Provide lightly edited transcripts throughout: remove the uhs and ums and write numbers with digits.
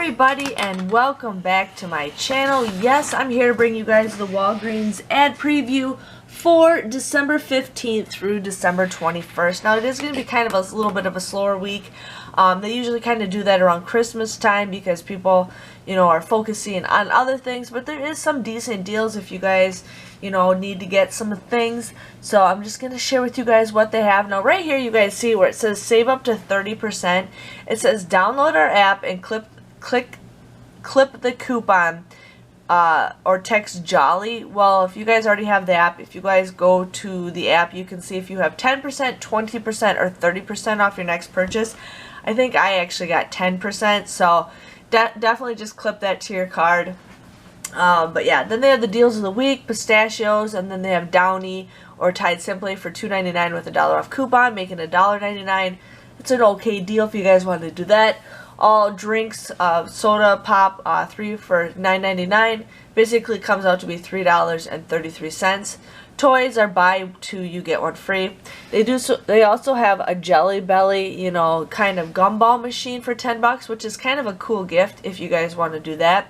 everybody, and welcome back to my channel. Yes, I'm here to bring you guys the Walgreens ad preview for December 15th through December 21st. Now, it is going to be kind of a little bit of a slower week. They usually kind of do that around Christmas time because people, are focusing on other things. But there is some decent deals if you guys, need to get some things. So I'm just going to share with you guys what they have. Now, right here, you guys see where it says save up to 30%. It says download our app and clip the coupon or text Jolly. Well, if you guys already have the app, if you guys go to the app, you can see if you have 10%, 20%, or 30% off your next purchase. I think I actually got 10%, so definitely just clip that to your card. But yeah, then they have the deals of the week, pistachios, and then they have Downy or Tide Simply for $2.99 with a $1 off coupon, making $1.99. It's an okay deal if you guys want to do that. All drinks, soda pop, 3 for $9.99. Basically comes out to be $3.33. Toys are buy 2, you get 1 free. They also have a Jelly Belly, kind of gumball machine for $10, which is kind of a cool gift if you guys want to do that.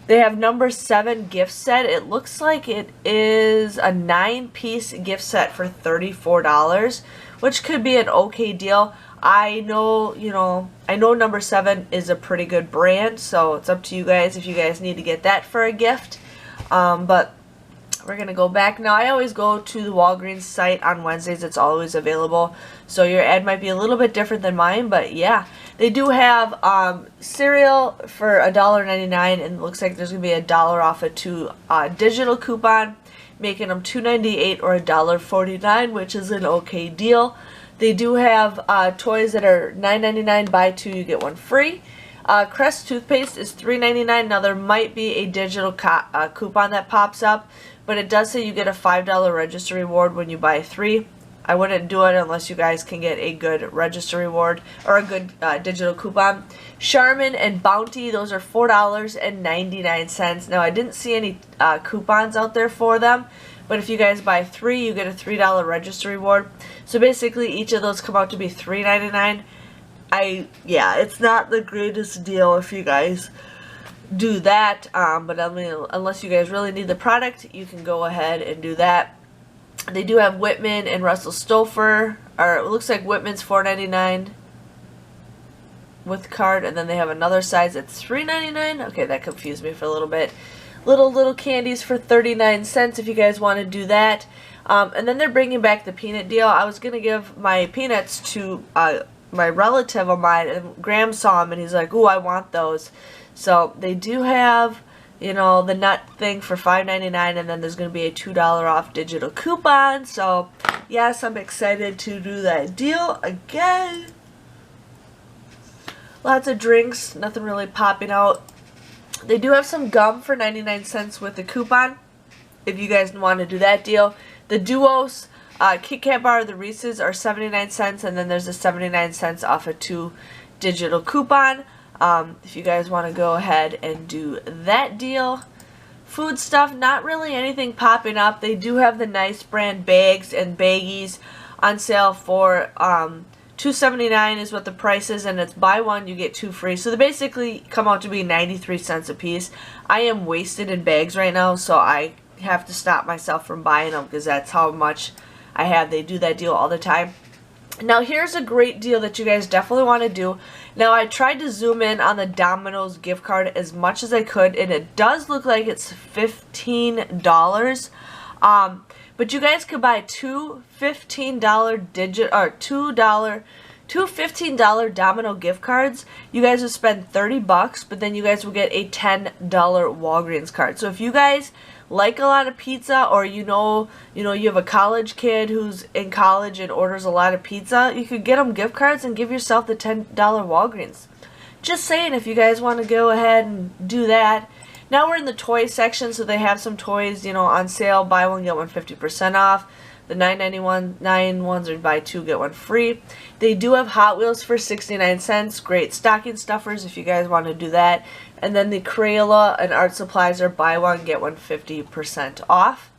They have number 7 gift set. It looks like it is a 9-piece gift set for $34, which could be an okay deal. I know number 7 is a pretty good brand, so it's up to you guys if you guys need to get that for a gift. But we're going to go back. Now, I always go to the Walgreens site on Wednesdays. It's always available. So your ad might be a little bit different than mine, but yeah. They do have cereal for $1.99, and it looks like there's going to be a $1 off a 2 digital coupon, making them $2.98 or $1.49, which is an okay deal. They do have toys that are $9.99, buy 2, you get 1 free. Crest toothpaste is $3.99. Now, there might be a digital coupon that pops up, but it does say you get a $5 register reward when you buy 3. I wouldn't do it unless you guys can get a good register reward or a good digital coupon. Charmin and Bounty, those are $4.99. Now, I didn't see any coupons out there for them, but if you guys buy 3, you get a $3 register reward. So basically, each of those come out to be $3.99. Yeah, it's not the greatest deal if you guys do that, but I mean, unless you guys really need the product, you can go ahead and do that. They do have Whitman and Russell Stouffer, or it looks like Whitman's $4.99 with card, and then they have another size that's $3.99. Okay, that confused me for a little bit. Little candies for 39 cents if you guys want to do that. And then they're bringing back the peanut deal. I was going to give my peanuts to my relative of mine, and Graham saw them, and he's like, ooh, I want those. So they do have, the nut thing for $5.99, and then there's going to be a $2 off digital coupon. So, yes, I'm excited to do that deal again. Lots of drinks, nothing really popping out. They do have some gum for 99 cents with the coupon, if you guys want to do that deal. The Duos, Kit Kat bar, the Reese's are 79 cents, and then there's a 79 cents off a 2 digital coupon. If you guys want to go ahead and do that deal. Food stuff, not really anything popping up. They do have the Nice brand bags and baggies on sale for $2.79 is what the price is, and it's buy 1 you get 2 free. So they basically come out to be 93 cents a piece. I am wasted in bags right now, so I have to stop myself from buying them because that's how much I have. They do that deal all the time. Now, here's a great deal that you guys definitely want to do. Now, I tried to zoom in on the Domino's gift card as much as I could, and it does look like it's $15. But you guys could buy two $15 Domino gift cards. You guys would spend $30, but then you guys will get a $10 Walgreens card. So if you guys like a lot of pizza, or you have a college kid who's in college and orders a lot of pizza, you could get them gift cards and give yourself the $10 Walgreens. Just saying, if you guys want to go ahead and do that. Now we're in the toy section, so they have some toys, on sale. Buy 1 get 1 50% off. The $9.99 ones are buy 2 get 1 free. They do have Hot Wheels for 69 cents. Great stocking stuffers if you guys want to do that. And then the Crayola and art supplies are buy 1 get 1 50% off.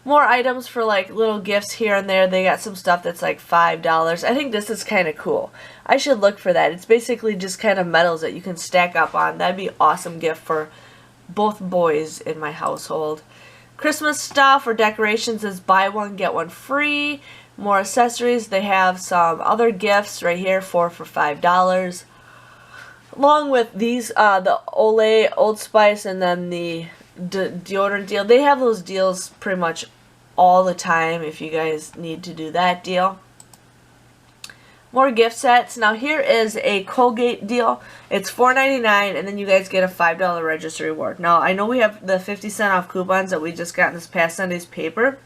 more items for like little gifts here and there. They got some stuff that's like $5. I think this is kind of cool. I should look for that. It's basically just kind of medals that you can stack up on. That'd be an awesome gift for both boys in my household. Christmas stuff or decorations is buy one get one free. More accessories. They have some other gifts right here, 4 for $5. Along with these, the Olay, Old Spice, and then the deodorant deal. They have those deals pretty much all the time if you guys need to do that deal. More gift sets. Now here is a Colgate deal. It's $4.99 and then you guys get a $5 register reward. Now I know we have the 50-cent off coupons that we just got in this past Sunday's paper,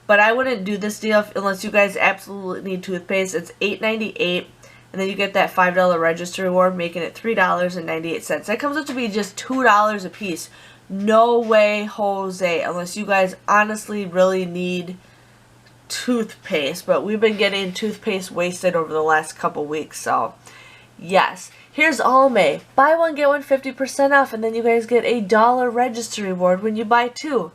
but I wouldn't do this deal unless you guys absolutely need toothpaste. It's $8.98 and then you get that $5 register reward, making it $3.98. That comes up to be just $2 a piece. No way, Jose, unless you guys honestly really need toothpaste. But we've been getting toothpaste wasted over the last couple weeks, so yes. Here's Almay. Buy one, get one 50% off, and then you guys get a $1 register reward when you buy 2.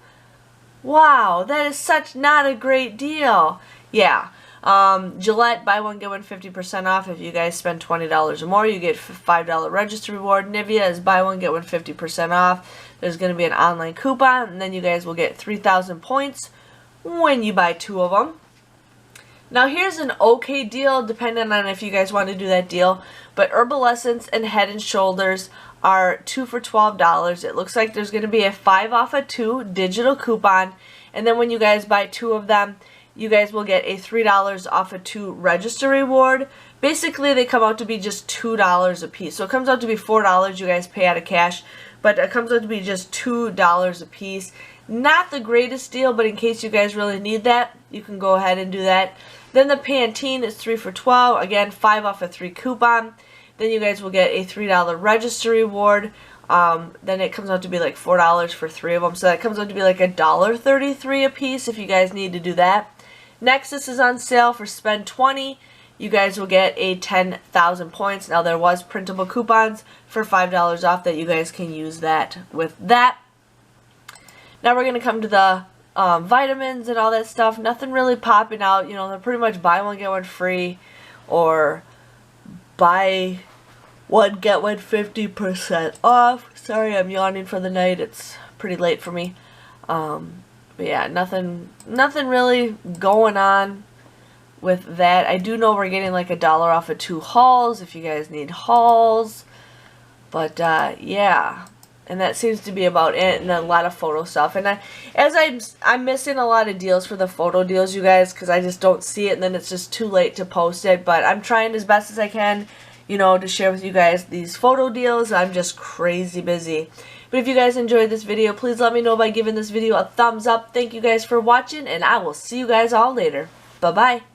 Wow, that is such not a great deal. Yeah. Gillette, buy one, get one 50% off. If you guys spend $20 or more, you get $5 register reward. Nivea is buy one, get one 50% off. There's going to be an online coupon, and then you guys will get 3,000 points when you buy 2 of them. Now here's an okay deal, depending on if you guys want to do that deal. But Herbal Essence and Head & Shoulders are 2 for $12. It looks like there's going to be a 5 off of 2 digital coupon. And then when you guys buy 2 of them, you guys will get a $3 off of 2 register reward. Basically, they come out to be just $2 a piece. So it comes out to be $4 you guys pay out of cash, but it comes out to be just $2 a piece. Not the greatest deal, but in case you guys really need that, you can go ahead and do that. Then the Pantene is 3 for $12. Again, 5 off of 3 coupon. Then you guys will get a $3 register reward. Then it comes out to be like $4 for 3 of them. So that comes out to be like $1.33 a piece if you guys need to do that. Nexus is on sale for spend 20. You guys will get a 10,000 points. Now there was printable coupons for $5 off that you guys can use that with that. Now we're going to come to the vitamins and all that stuff. Nothing really popping out. You know, they're pretty much buy one, get one free, or buy one, get one 50% off. Sorry, I'm yawning for the night. It's pretty late for me. But yeah, nothing really going on with that. I do know we're getting like $1 off of 2 hauls if you guys need hauls. But yeah, and that seems to be about it. And a lot of photo stuff. And I'm missing a lot of deals for the photo deals, you guys, because I just don't see it, and then it's just too late to post it. But I'm trying as best as I can, you know, to share with you guys these photo deals. I'm just crazy busy. But if you guys enjoyed this video, please let me know by giving this video a thumbs up. Thank you guys for watching, and I will see you guys all later. Bye-bye.